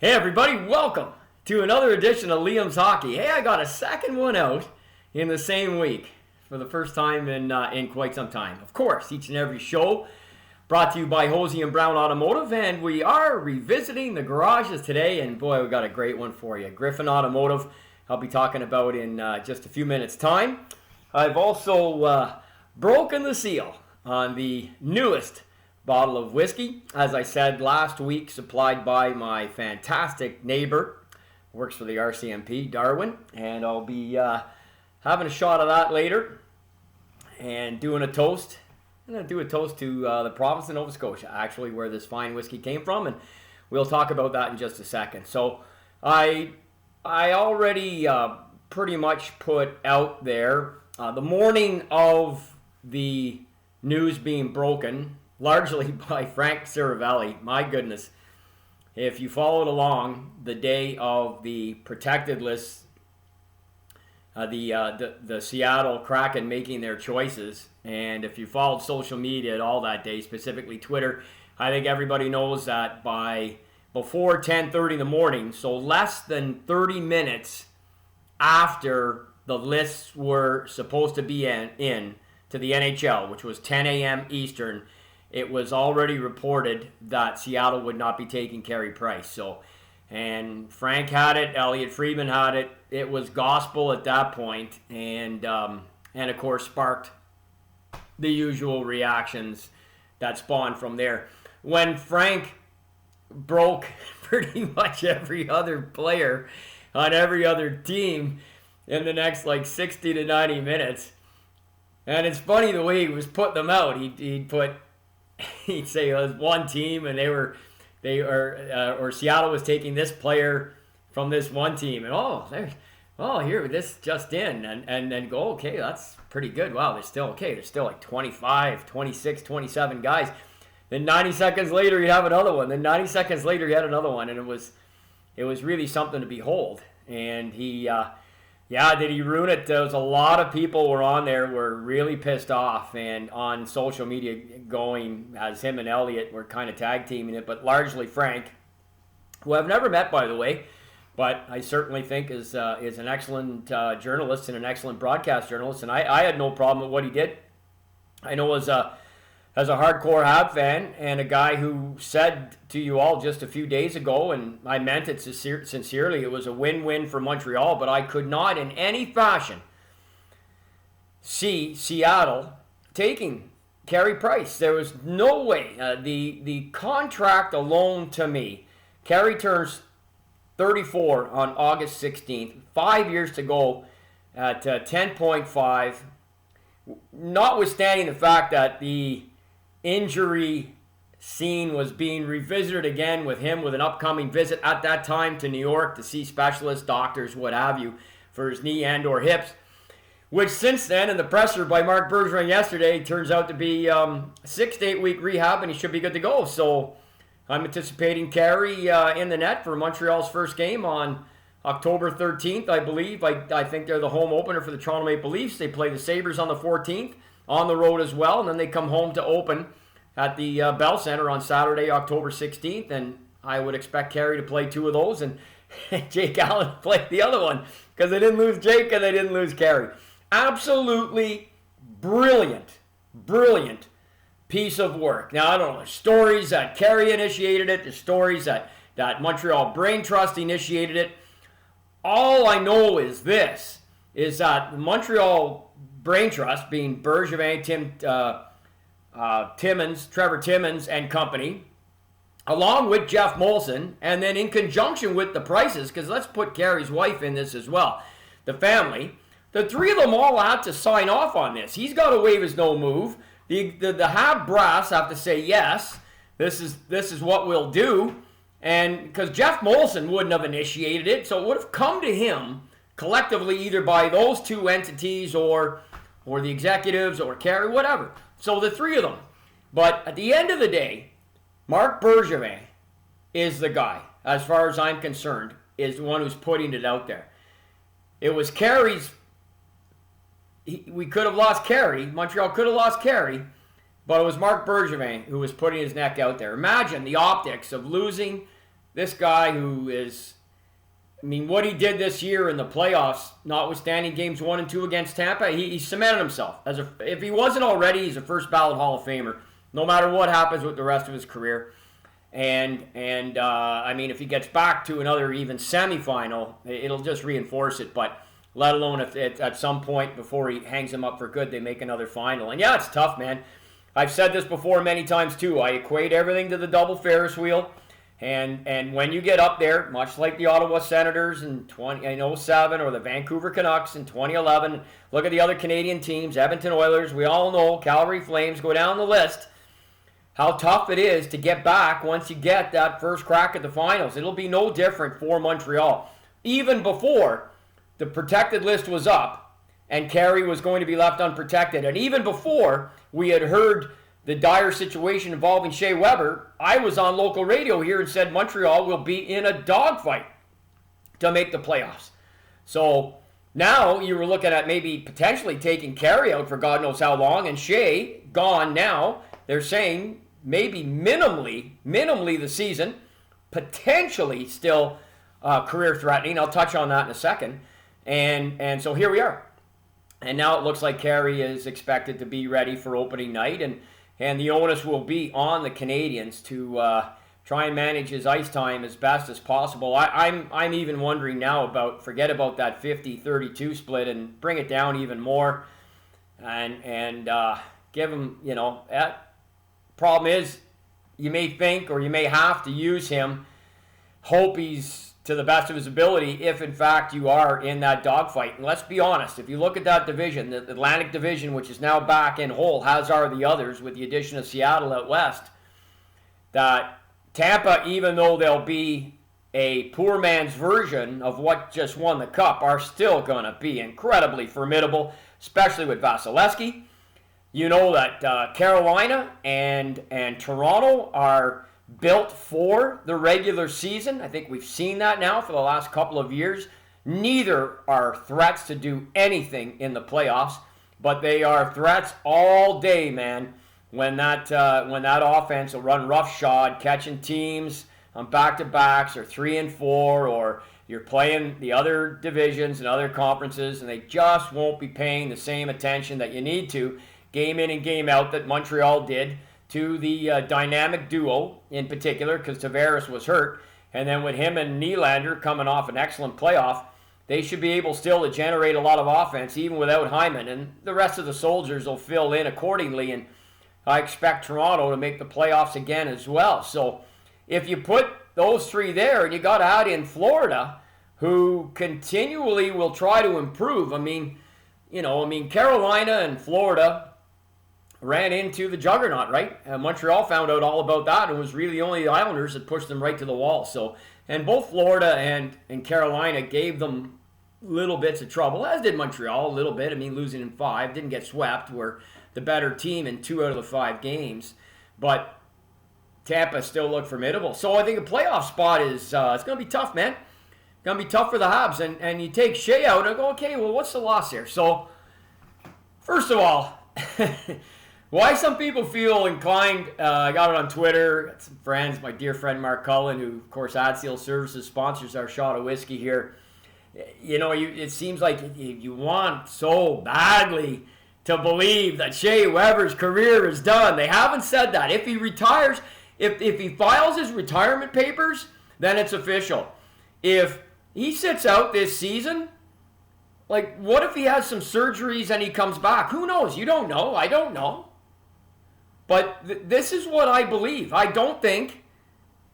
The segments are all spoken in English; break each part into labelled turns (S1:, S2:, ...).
S1: Hey everybody, welcome to another edition of Liam's Hockey. Hey, I got a second one out in the same week for the first time in quite some time. Of course, each and every show brought to you by Hosey and Brown Automotive, and we are revisiting the garages today, and boy, we got a great one for you. Griffin Automotive, I'll be talking about in just a few minutes' time. I've also broken the seal on the newest bottle of whiskey, as I said last week, supplied by my fantastic neighbor, works for the RCMP, Darwin, and I'll be having a shot of that later and doing a toast. I'm going to do a toast to the province of Nova Scotia, actually, where this fine whiskey came from, and we'll talk about that in just a second. So I already pretty much put out there the morning of the news being broken, largely by Frank Ciravelli. My goodness, if you followed along the day of the protected list, the Seattle Kraken making their choices, and if you followed social media at all that day, specifically Twitter, I think everybody knows that before 10:30 in the morning, so less than 30 minutes after the lists were supposed to be in to the NHL, which was 10 a.m. Eastern, it was already reported that Seattle would not be taking Carey Price. So, and Frank had it, Elliot Friedman had it. It was gospel at that point, and of course sparked the usual reactions that spawned from there. When Frank broke pretty much every other player on every other team in the next 60 to 90 minutes, and it's funny the way he was putting them out. He'd say it was one team, and or Seattle was taking this player from this one team, and here this just in, and then go, okay, that's pretty good. Wow, they're still okay. There's still 25, 26, 27 guys. Then 90 seconds later, you have another one. Then 90 seconds later, you had another one, and it was really something to behold. And he. Did he ruin it? There was a lot of people were really pissed off, and on social media going as him and Elliot were kind of tag teaming it, but largely Frank, who I've never met, by the way, but I certainly think is an excellent journalist and an excellent broadcast journalist, and I had no problem with what he did. I know as a hardcore Hab fan and a guy who said to you all just a few days ago, and I meant it sincerely, it was a win-win for Montreal, but I could not in any fashion see Seattle taking Carey Price. There was no way. The contract alone, to me, Carey turns 34 on August 16th, 5 years to go at 10.5, notwithstanding the fact that the injury scene was being revisited again with him with an upcoming visit at that time to New York to see specialists, doctors, what have you, for his knee and or hips, which since then, in the presser by Marc Bergevin yesterday, turns out to be 6 to 8 week rehab, and he should be good to go. So I'm anticipating Carey in the net for Montreal's first game on October 13th, I believe. I think they're the home opener for the Toronto Maple Leafs. They play the Sabres on the 14th. On the road as well, and then they come home to open at the Bell Center on Saturday, October 16th, and I would expect Carey to play 2 of those, and Jake Allen to play the other one, because they didn't lose Jake and they didn't lose Carey. Absolutely brilliant piece of work. Now, I don't know, there's stories that Carey initiated it, there's stories that Montreal Brain Trust initiated it. All I know is this, is that Montreal Brain Trust, being Bergevin, Trevor Timmons and company, along with Jeff Molson, and then in conjunction with the Prices, because let's put Carey's wife in this as well, the family, the three of them all have to sign off on this. He's got to waive his no move. The Hab brass have to say, yes, this is what we'll do, and because Jeff Molson wouldn't have initiated it, so it would have come to him collectively either by those two entities or the executives or Carey, whatever. So the three of them. But at the end of the day, Marc Bergevin is the guy, as far as I'm concerned, is the one who's putting it out there. It was Carey's. We could have lost Carey. Montreal could have lost Carey, but it was Marc Bergevin who was putting his neck out there. Imagine the optics of losing this guy who is, I mean, what he did this year in the playoffs, notwithstanding games 1 and 2 against Tampa, he cemented himself. If he wasn't already, he's a first ballot Hall of Famer, no matter what happens with the rest of his career. And I mean, if he gets back to another even semifinal, it'll just reinforce it. But let alone if at some point before he hangs him up for good, they make another final. And yeah, it's tough, man. I've said this before many times too. I equate everything to the double Ferris wheel. And when you get up there, much like the Ottawa Senators in 2007 or the Vancouver Canucks in 2011, look at the other Canadian teams, Edmonton Oilers, we all know, Calgary Flames, go down the list, how tough it is to get back once you get that first crack at the finals. It'll be no different for Montreal. Even before the protected list was up and Carey was going to be left unprotected, and even before we had heard the dire situation involving Shea Weber, I was on local radio here and said Montreal will be in a dogfight to make the playoffs. So now you were looking at maybe potentially taking Carey out for God knows how long, and Shea gone now. They're saying maybe minimally the season, potentially still career threatening. I'll touch on that in a second. And so here we are. And now it looks like Carey is expected to be ready for opening night, and the onus will be on the Canadians to try and manage his ice time as best as possible. I'm even wondering now forget about that 50-32 split and bring it down even more, and give him, problem is, you may think or you may have to use him, hope he's to the best of his ability if in fact you are in that dogfight. And let's be honest, if you look at that division, the Atlantic Division, which is now back in whole, as are the others with the addition of Seattle out west, that Tampa, even though they'll be a poor man's version of what just won the Cup, are still going to be incredibly formidable, especially with Vasilevsky. You know that Carolina and Toronto are built for the regular season. I think we've seen that now for the last couple of years. Neither are threats to do anything in the playoffs, but they are threats all day, man. When that offense will run roughshod, catching teams on back-to-backs or 3 and 4, or you're playing the other divisions and other conferences, and they just won't be paying the same attention that you need to, game in and game out, that Montreal did to the dynamic duo in particular, because Tavares was hurt. And then with him and Nylander coming off an excellent playoff, they should be able still to generate a lot of offense even without Hyman. And the rest of the soldiers will fill in accordingly. And I expect Toronto to make the playoffs again as well. So if you put those three there, and you got to add in Florida, who continually will try to improve. I mean, Carolina and Florida ran into the juggernaut, right? Montreal found out all about that, and it was really only the Islanders that pushed them right to the wall. So, and both Florida and Carolina gave them little bits of trouble, as did Montreal a little bit. I mean, losing in 5, didn't get swept, were the better team in 2 out of the 5 games. But Tampa still looked formidable. So I think a playoff spot is it's going to be tough, man. Going to be tough for the Habs. And you take Shea out and go, okay, well, what's the loss here? So, first of all, why some people feel inclined, I got it on Twitter, got some friends, my dear friend Mark Cullen, who, of course, AdSeal Services sponsors our shot of whiskey here. It seems like you want so badly to believe that Shea Weber's career is done. They haven't said that. If he retires, if he files his retirement papers, then it's official. If he sits out this season, like, what if he has some surgeries and he comes back? Who knows? You don't know. I don't know. But this is what I believe. I don't think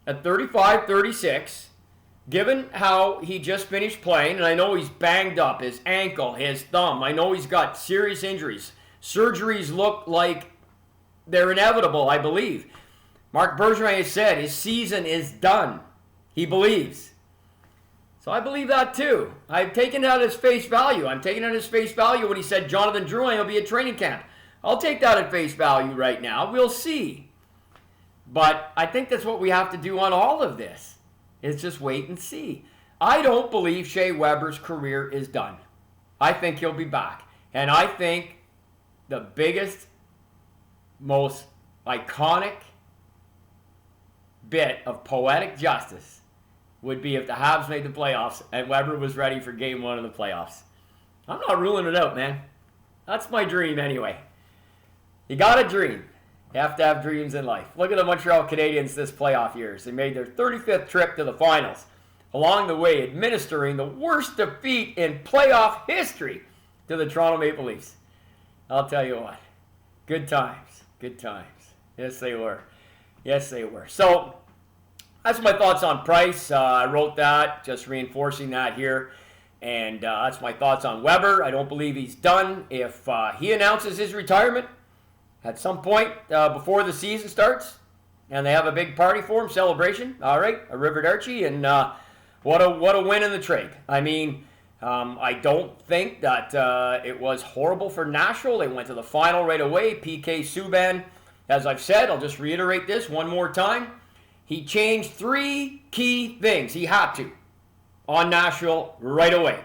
S1: at 35, 36, given how he just finished playing, and I know he's banged up, his ankle, his thumb, I know he's got serious injuries. Surgeries look like they're inevitable, I believe. Marc Bergevin has said his season is done. He believes. So I believe that too. I've taken that as face value. I'm taking it as face value when he said Jonathan Drouin will be at training camp. I'll take that at face value right now. We'll see. But I think that's what we have to do on all of this, is just wait and see. I don't believe Shea Weber's career is done. I think he'll be back. And I think the biggest, most iconic bit of poetic justice would be if the Habs made the playoffs and Weber was ready for game 1 of the playoffs. I'm not ruling it out, man. That's my dream anyway. You got to dream. You have to have dreams in life. Look at the Montreal Canadiens this playoff years. They made their 35th trip to the finals. Along the way, administering the worst defeat in playoff history to the Toronto Maple Leafs. I'll tell you what. Good times. Good times. Yes, they were. Yes, they were. So, that's my thoughts on Price. I wrote that, just reinforcing that here. And that's my thoughts on Weber. I don't believe he's done. If he announces his retirement at some point before the season starts, and they have a big party for him, celebration, all right, a River Archie, and what a win in the trade. I mean, I don't think that it was horrible for Nashville. They went to the final right away. PK Subban, as I've said, I'll just reiterate this one more time. He changed 3 key things. He had to on Nashville right away.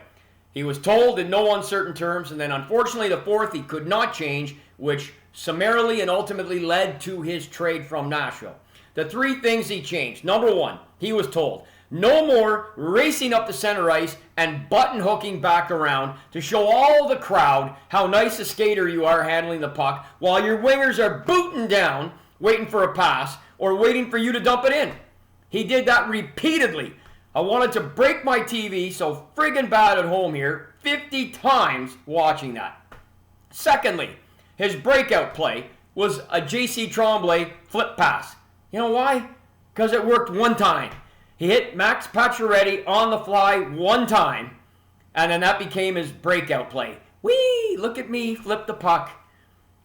S1: He was told in no uncertain terms, and then unfortunately the 4th he could not change, which summarily and ultimately led to his trade from Nashville. The 3 things he changed. Number 1, he was told, no more racing up the center ice and button hooking back around to show all the crowd how nice a skater you are handling the puck while your wingers are booting down, waiting for a pass, or waiting for you to dump it in. He did that repeatedly. I wanted to break my TV so friggin' bad at home here 50 times watching that. Secondly, his breakout play was a J.C. Tremblay flip pass. You know why? Because it worked one time. He hit Max Pacioretty on the fly one time, and then that became his breakout play. Whee! Look at me flip the puck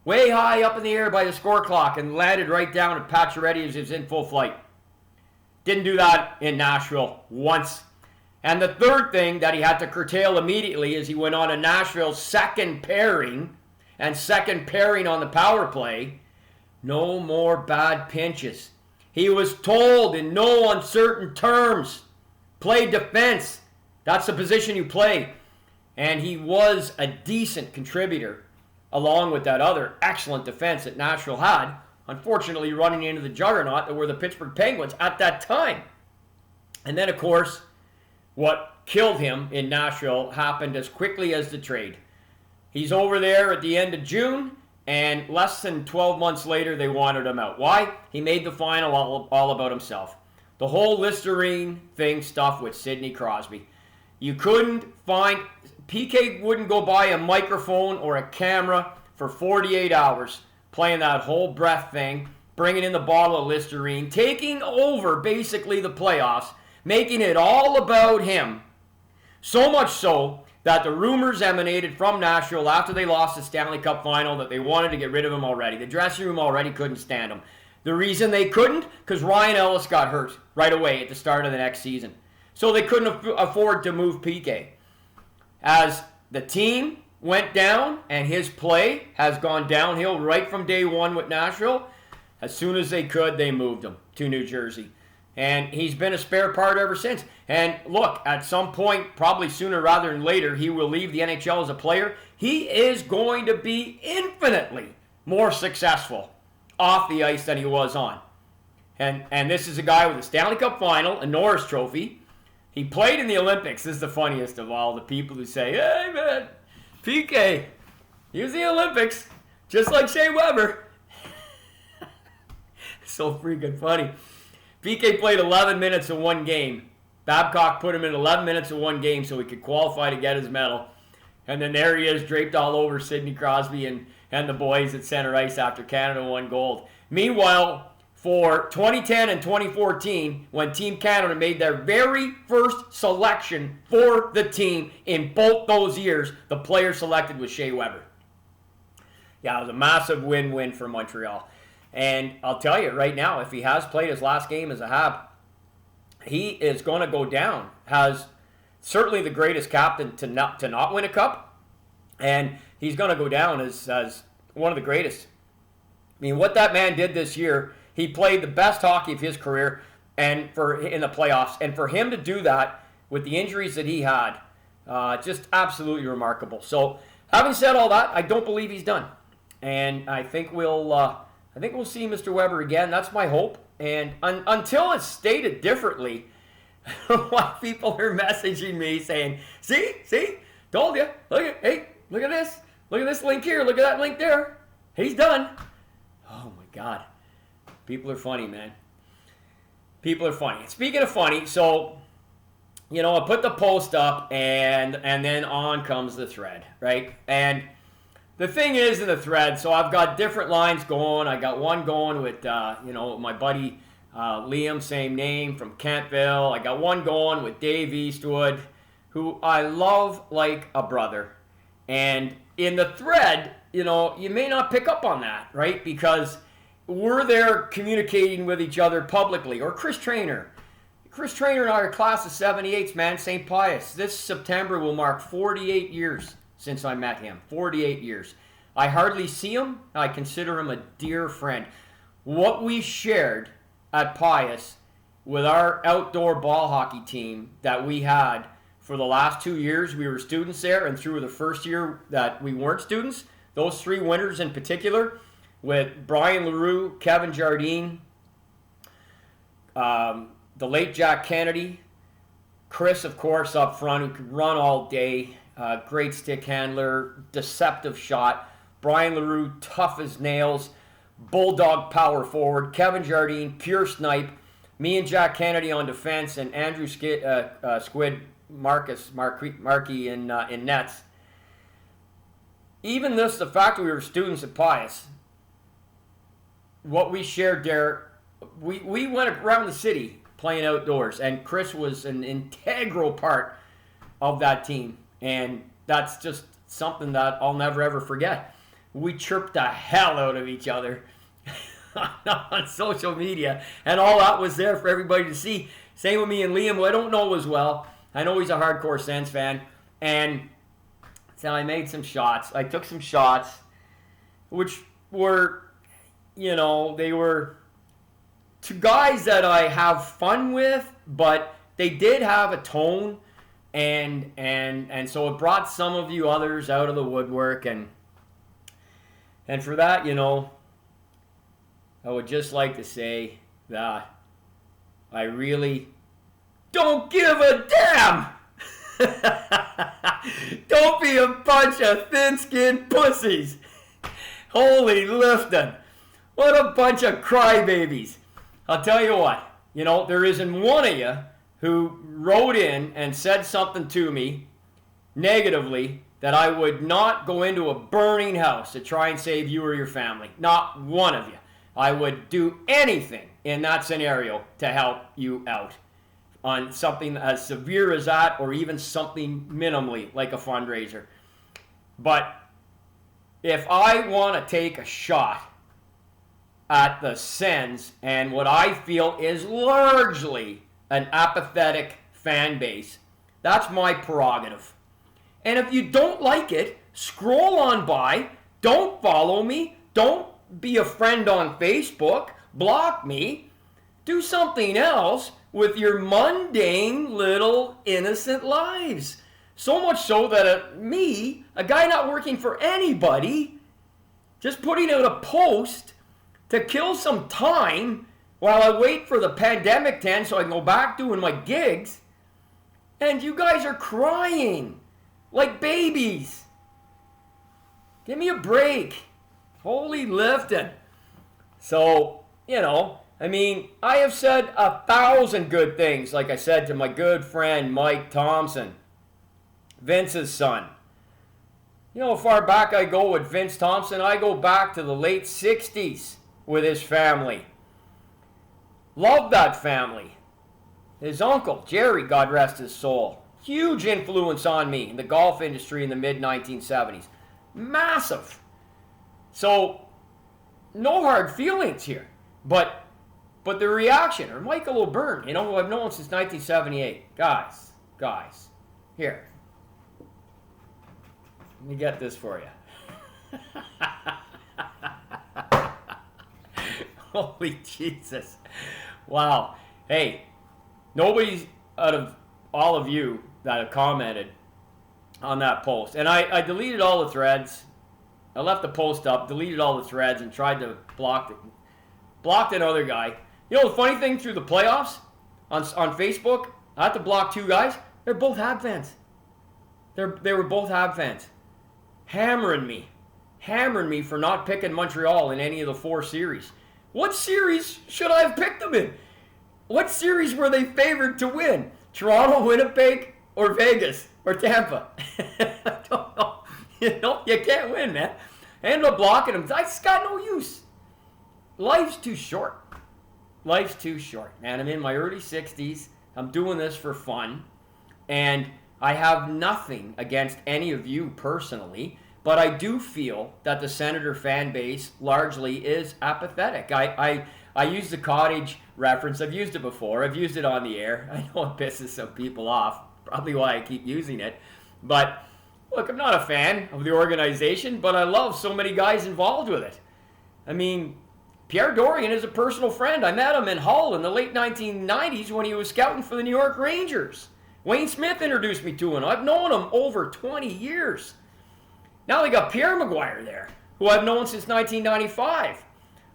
S1: way high up in the air by the score clock and landed right down at Pacioretty as he was in full flight. Didn't do that in Nashville once. And the third thing that he had to curtail immediately is he went on to Nashville's second pairing on the power play. No more bad pinches. He was told in no uncertain terms, play defense. That's the position you play. And he was a decent contributor along with that other excellent defense that Nashville had. Unfortunately, running into the juggernaut that were the Pittsburgh Penguins at that time. And then, of course, what killed him in Nashville happened as quickly as the trade. He's over there at the end of June, and less than 12 months later, they wanted him out. Why? He made the final all about himself. The whole Listerine thing stuff with Sidney Crosby. You couldn't find... PK wouldn't go buy a microphone or a camera for 48 hours playing that whole breath thing, bringing in the bottle of Listerine, taking over basically the playoffs, making it all about him. So much so that the rumors emanated from Nashville after they lost the Stanley Cup final that they wanted to get rid of him already. The dressing room already couldn't stand him. The reason they couldn't? Because Ryan Ellis got hurt right away at the start of the next season. So they couldn't afford to move PK. As the team went down and his play has gone downhill right from day one with Nashville, as soon as they could, they moved him to New Jersey. And he's been a spare part ever since. And look, at some point, probably sooner rather than later, he will leave the NHL as a player. He is going to be infinitely more successful off the ice than he was on. And this is a guy with a Stanley Cup final, a Norris Trophy. He played in the Olympics. This is the funniest of all the people who say, hey, man, PK, he was in the Olympics, just like Shea Weber. So freaking funny. PK played 11 minutes in one game. Babcock put him in 11 minutes in one game so he could qualify to get his medal. And then there he is, draped all over Sidney Crosby and the boys at center ice after Canada won gold. Meanwhile, for 2010 and 2014, when Team Canada made their very first selection for the team in both those years, the player selected was Shea Weber. Yeah, it was a massive win-win for Montreal. And I'll tell you right now, if he has played his last game as a Hab, he is going to go down. Has certainly the greatest captain to not win a cup, and he's going to go down as one of the greatest. I mean, what that man did this year, he played the best hockey of his career and in the playoffs. And for him to do that with the injuries that he had, just absolutely remarkable. So, having said all that, I don't believe he's done, and I think we'll see Mr. Weber again. That's my hope. And until it's stated differently, Why people are messaging me saying, see, told you, look at this link here, look at that link there. He's done. Oh my God. People are funny, man. People are funny. Speaking of funny, so, I put the post up and then on comes the thread, right? And the thing is in the thread, so I've got different lines going. I got one going with, my buddy Liam, same name, from Kentville. I got one going with Dave Eastwood, who I love like a brother. And in the thread, you may not pick up on that, right? Because we're there communicating with each other publicly. Or Chris Trainer. Chris Trainer and I are class of 78s, man, St. Pius. This September will mark 48 years since I met him. 48 years. I hardly see him. I consider him a dear friend. What we shared at Pius with our outdoor ball hockey team that we had for the last 2 years, we were students there, and through the first year that we weren't students, those 3 winters in particular, with Brian LaRue, Kevin Jardine, the late Jack Kennedy, Chris, of course, up front, who could run all day, great stick handler, deceptive shot, Brian LaRue, tough as nails, bulldog power forward, Kevin Jardine, pure snipe, me and Jack Kennedy on defense, and Andrew Squid Markey in nets. Even the fact that we were students at Pius, what we shared there, we went around the city playing outdoors, and Chris was an integral part of that team, and that's just something that I'll never ever forget. We chirped the hell out of each other on social media, and all that was there for everybody to see. Same with me and Liam, who I don't know as well. I know he's a hardcore Sens fan, and so I made some shots. I took some shots, which were, they were to guys that I have fun with, but they did have a tone, and so it brought some of you others out of the woodwork, and for that, I would just like to say that I really don't give a damn. Don't be a bunch of thin-skinned pussies. Holy lifting. What a bunch of crybabies. I'll tell you what, there isn't one of you who wrote in and said something to me negatively that I would not go into a burning house to try and save you or your family. Not one of you. I would do anything in that scenario to help you out on something as severe as that, or even something minimally like a fundraiser. But if I want to take a shot at the Sens and what I feel is largely an apathetic fan base, that's my prerogative. And if you don't like it, scroll on by, don't follow me, don't be a friend on Facebook, block me, do something else with your mundane little innocent lives. So much so that me, a guy not working for anybody, just putting out a post to kill some time while I wait for the pandemic to end so I can go back doing my gigs, and you guys are crying like babies. Give me a break. Holy lifting. So, I have said 1,000 good things, like I said to my good friend Mike Thompson, Vince's son. How far back I go with Vince Thompson? I go back to the late 60s with his family. Love that family. His uncle, Jerry, God rest his soul. Huge influence on me in the golf industry in the mid-1970s. Massive. So, no hard feelings here. But the reaction, or Michael O'Byrne, who I've known since 1978. Guys, here. Let me get this for you. Holy Jesus. Wow. Hey, nobody's out of all of you that have commented on that post. And I deleted all the threads. I left the post up, deleted all the threads, and tried to blocked another guy. The funny thing through the playoffs on Facebook, I had to block 2 guys. They're both Hab fans. They were both Hab fans. Hammering me for not picking Montreal in any of the 4 series. What series should I have picked them in? What series were they favored to win? Toronto, Winnipeg, or Vegas, or Tampa? I don't know. You can't win, man. I ended up blocking them. I just got no use. Life's too short. Life's too short, man. I'm in my early 60s. I'm doing this for fun. And I have nothing against any of you personally, but I do feel that the Senator fan base largely is apathetic. I use the cottage reference. I've used it before. I've used it on the air. I know it pisses some people off. Probably why I keep using it. But look, I'm not a fan of the organization, but I love so many guys involved with it. I mean, Pierre Dorion is a personal friend. I met him in Hull in the late 1990s when he was scouting for the New York Rangers. Wayne Smith introduced me to him. I've known him over 20 years. Now they got Pierre Maguire there, who I've known since 1995.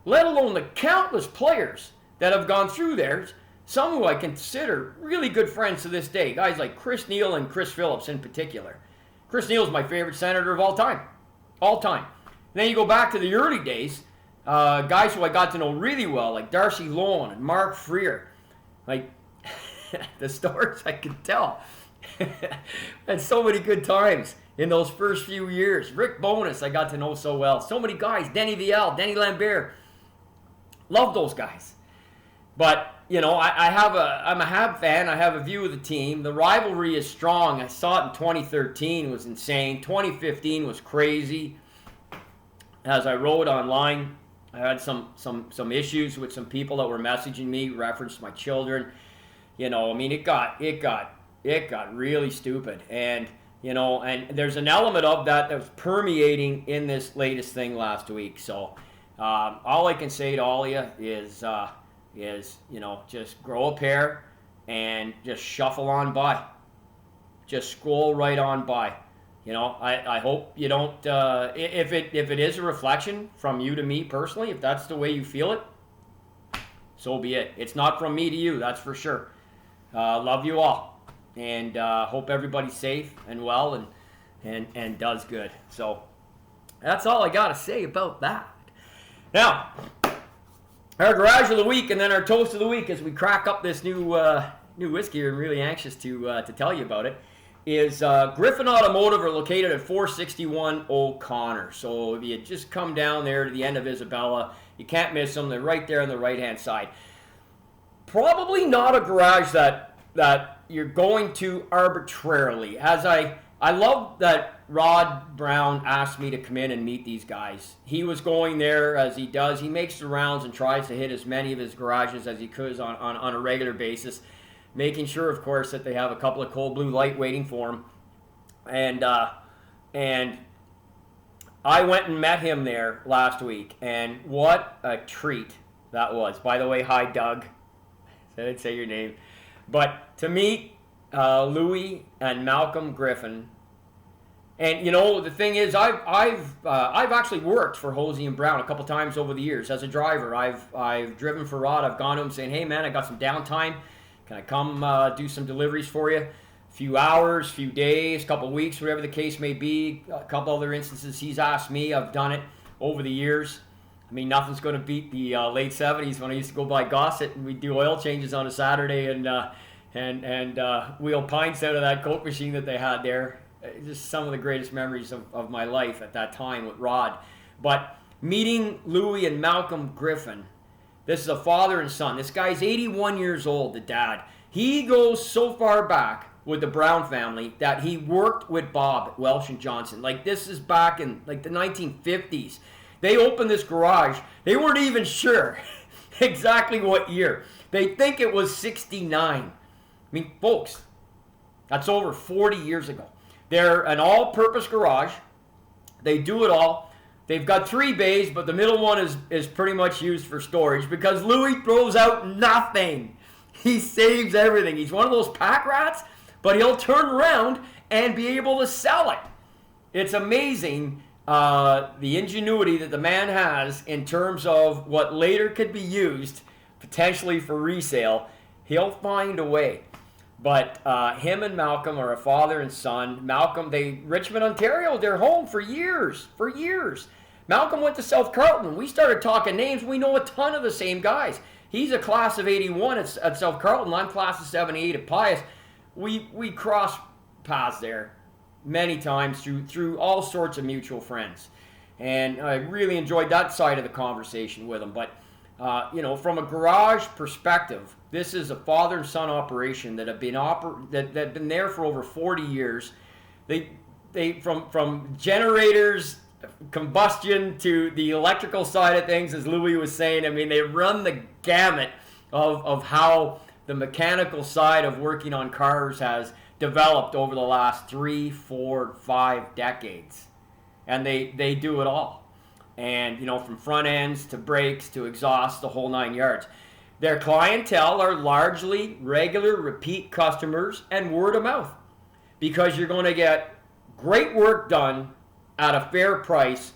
S1: Let alone the countless players that have gone through there, some who I consider really good friends to this day. Guys like Chris Neil and Chris Phillips in particular. Chris Neil's my favorite Senator of all time. All time. And then you go back to the early days, guys who I got to know really well, like Darcy Lohan and Mark Freer. Like, the stories I could tell. And so many good times in those first few years. Rick Bowness I got to know so well. So many guys. Denny Vial, Denny Lambert. Love those guys. But, you know, I'm a Hab fan. I have a view of the team. The rivalry is strong. I saw it in 2013. It was insane. 2015 was crazy. As I wrote online, I had some issues with some people that were messaging me, referenced my children. You know, I mean, it got really stupid. And, you know, and there's an element of that was permeating in this latest thing last week. So all I can say to all of you is, you know, just grow a pair and just shuffle on by. Just scroll right on by. You know, I hope you don't, if it is a reflection from you to me personally, if that's the way you feel it, so be it. It's not from me to you, that's for sure. Love you all, and hope everybody's safe and well and does good. So that's all I got to say about that. Now, our garage of the week and then our toast of the week as we crack up this new whiskey. I'm really anxious to tell you about it. Is Griffin Automotive are located at 461 O'Connor. So if you just come down there to the end of Isabella, you can't miss them. They're right there on the right-hand side. Probably not a garage that you're going to arbitrarily. As I love that Rod Brown asked me to come in and meet these guys. He was going there as he does. He makes the rounds and tries to hit as many of his garages as he could on a regular basis. Making sure, of course, that they have a couple of Cold Blue Light waiting for him. And I went and met him there last week, and what a treat that was. By the way, hi, Doug. I didn't say your name. But to meet Louis and Malcolm Griffin, and, you know, the thing is, I've actually worked for Hosey and Brown a couple times over the years as a driver. I've driven for Rod. I've gone to him saying, hey, man, I got some downtime. Can I come do some deliveries for you? A few hours, few days, couple weeks, whatever the case may be. A couple other instances he's asked me. I've done it over the years. I mean, nothing's going to beat the late 70s when I used to go by Gossett and we'd do oil changes on a Saturday and wheel pints out of that Coke machine that they had there. Just some of the greatest memories of my life at that time with Rod. But meeting Louis and Malcolm Griffin, this is a father and son. This guy's 81 years old, the dad. He goes so far back with the Brown family that he worked with Bob at Welsh and Johnson. Like, this is back in like the 1950s. They opened this garage. They weren't even sure exactly what year. They think it was 69. I mean, folks, that's over 40 years ago. They're an all-purpose garage. They do it all. They've got 3 bays, but the middle one is pretty much used for storage because Louis throws out nothing. He saves everything. He's one of those pack rats, but he'll turn around and be able to sell it. It's amazing the ingenuity that the man has in terms of what later could be used potentially for resale. He'll find a way. But him and Malcolm are a father and son. Malcolm, Richmond, Ontario, they're home for years, Malcolm went to South Carleton. We started talking names. We know a ton of the same guys. He's a class of 81 at South Carleton. I'm class of 78 at Pius. We crossed paths there many times through all sorts of mutual friends. And I really enjoyed that side of the conversation with him. But, from a garage perspective, this is a father and son operation that have been there for over 40 years. They from generators, combustion to the electrical side of things, as Louis was saying. I mean, they run the gamut of how the mechanical side of working on cars has developed over the last 3, 4, 5 decades. And they do it all. And, from front ends to brakes to exhaust, the whole 9 yards. Their clientele are largely regular repeat customers and word of mouth, because you're going to get great work done at a fair price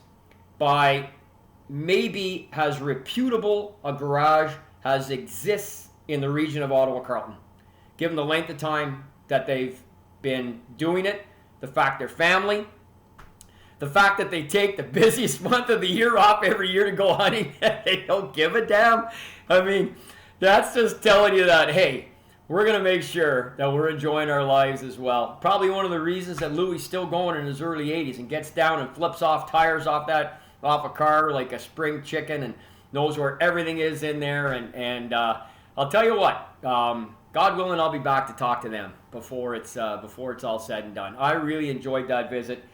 S1: by maybe as reputable a garage as exists in the region of Ottawa Carleton. Given the length of time that they've been doing it, the fact they're family, the fact that they take the busiest month of the year off every year to go hunting, they don't give a damn. I mean, that's just telling you that, hey, we're going to make sure that we're enjoying our lives as well. Probably one of the reasons that Louis is still going in his early 80s and gets down and flips off tires off a car like a spring chicken and knows where everything is in there. And I'll tell you what, God willing, I'll be back to talk to them before it's all said and done. I really enjoyed that visit.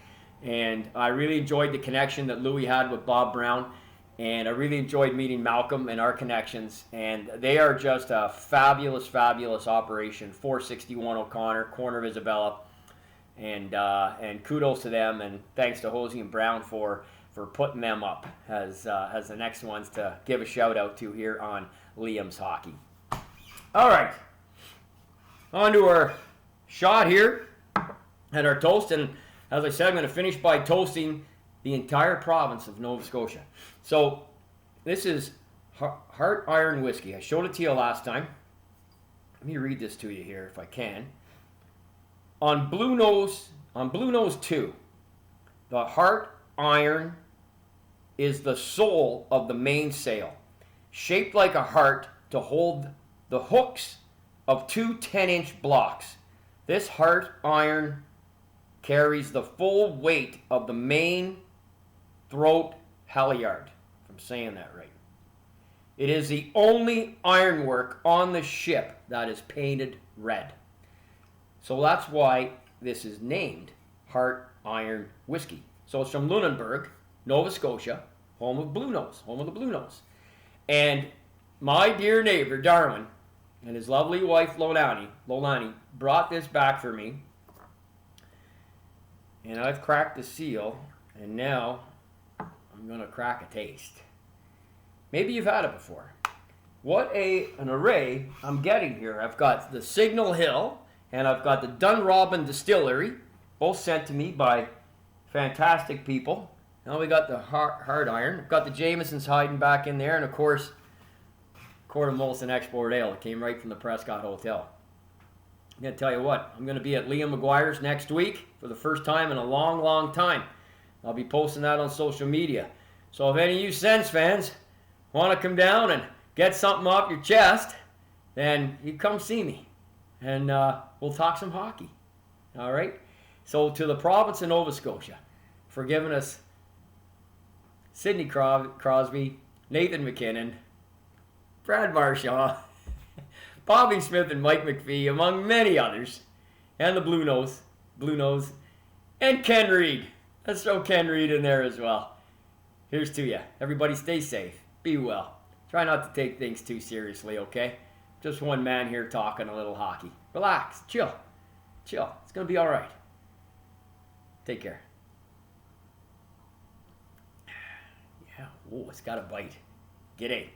S1: And I really enjoyed the connection that Louis had with Bob Brown. And I really enjoyed meeting Malcolm and our connections. And they are just a fabulous, fabulous operation. 461 O'Connor, corner of Isabella. And kudos to them. And thanks to Hosey and Brown for putting them up as the next ones to give a shout out to here on Liam's Hockey. All right. On to our shot here and our toast. And as I said, I'm going to finish by toasting the entire province of Nova Scotia. So this is Heart Iron Whiskey. I showed it to you last time. Let me read this to you here if I can. On Blue Nose 2, the Heart Iron is the soul of the mainsail, shaped like a heart to hold the hooks of 2 10-inch blocks. This Heart Iron carries the full weight of the main throat halyard, if I'm saying that right. It is the only ironwork on the ship that is painted red. So that's why this is named Heart Iron Whiskey. So it's from Lunenburg, Nova Scotia, home of Blue Nose, home of the Blue Nose. And my dear neighbor, Darwin, and his lovely wife, Lolani, brought this back for me. And I've cracked the seal, and now I'm going to crack a taste. Maybe you've had it before. What an array I'm getting here. I've got the Signal Hill, and I've got the Dunrobin Distillery, both sent to me by fantastic people. Now we got the Hard Iron. I've got the Jamesons hiding back in there, and of course, quart of Molson Export Ale. It came right from the Prescott Hotel. I'm going to tell you what, I'm going to be at Liam McGuire's next week for the first time in a long, long time. I'll be posting that on social media. So if any of you Sens fans want to come down and get something off your chest, then you come see me. And we'll talk some hockey. All right? So to the province of Nova Scotia for giving us Sidney Crosby, Nathan McKinnon, Brad Marchand, Bobby Smith and Mike McPhee, among many others, and the Blue Nose, and Ken Reed. Let's throw Ken Reed in there as well. Here's to you. Everybody stay safe. Be well. Try not to take things too seriously, okay? Just one man here talking a little hockey. Relax. Chill. It's going to be all right. Take care. Yeah. Oh, it's got a bite. G'day.